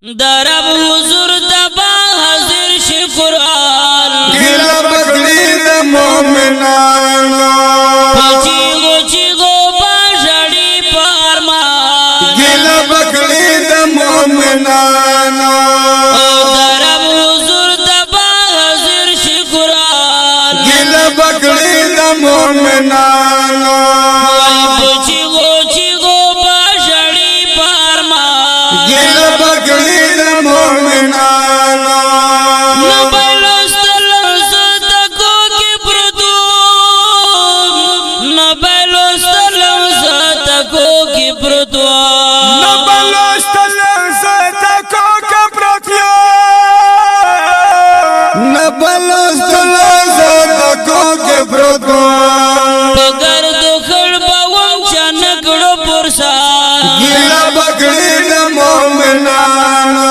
درب حضور دبا حاضر شي قرآن گلا بکڑی دا مومنانو چیغو باشڑی پارمان گلا بکڑی دا مومنانو درب حضور دبا حاضر شي قرآن گلا بکڑی دا مومنانو چیغو باشڑی پارمان گلا بکڑی دا مومنانو گلا بکڑی دا مومنانو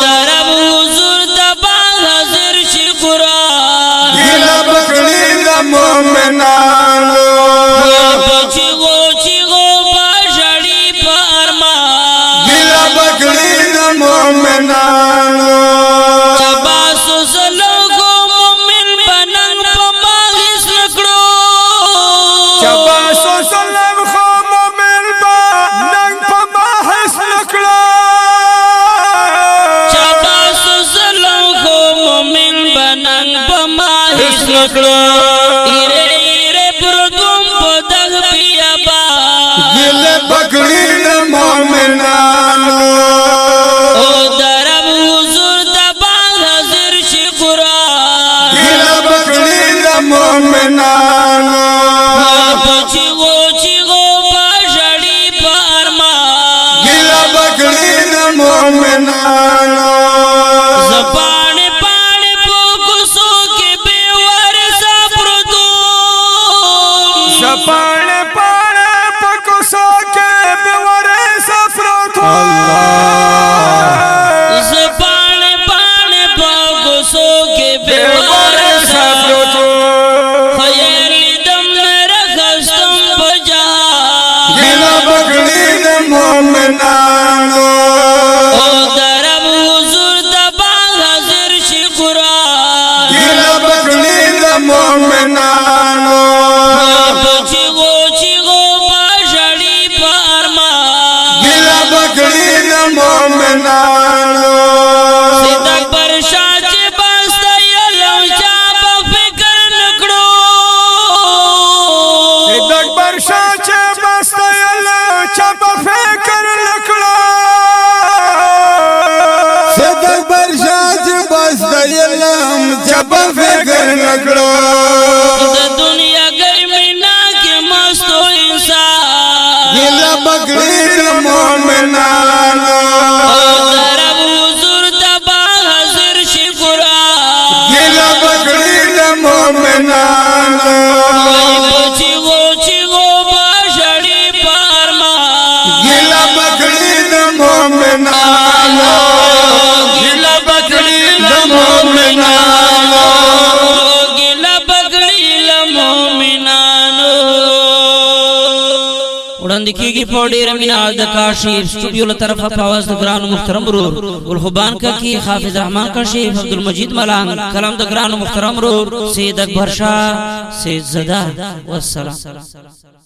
درب حضور دبا حاضر شي قرآن گلا بکڑی دا مومنانو چیغو باشڑی پارمان گلا بکڑی دا مومنانو چباسو سلوگو مومن بنن پما حس نکڑو چباسو سلم خو مومن بنن پما حس نکڑو چباسو سلوگو مومن بنن پما حس نکڑو ایرے پردوم پدغ بیابا گلا بکڑی دا مومنانو درب حضور دبا حاضر شي قرآن گلا بکڑی دا مومنانو چیغو باشڑی پارمان گلا بکڑی دا مومنانو زبان پان پوکسو کے بیوار سپردوم زبان پان پوکسو کے بیوار سپردوم زبان پان پوکسو کے بیوار سپردوم خیالی دم رخستم بجا گلا بکڑی دا مومنانو درب حضور دبا حاضر شي قرآن گلا بکڑی دا مومنانو چیغو باشڑی پارمان گلا بکڑی دا مومنانو صدق برشا چی بستا یلو چاپ فکر نکڑو صدق برشا چه بستا یلو چاپ فکر نکڑو صدق برشا چه بستا یلو چاپ فکر نکڑو دا دنیا گرمینا کے مستو انسان گلا بکڑی دا مومنانو درب حضور دبا حاضر شي قرآن گلا بکڑی دا مومنانو چیغو باشڑی پارمان گلا بکڑی دا مومنانو گلا بکڑی دا مومنانو گلا بگڑی لمومنانو وړاندې کېږي په ډېره مینه د کاشف سټوډیو له طرفه په اواز د ګرانو محترم ورور ګلخوبان کاکي حافظ رحمان کاشف عبدالمجید ملنګ کلام د ګرانو محترم ورور سید اکبر شاه سید زده والسلام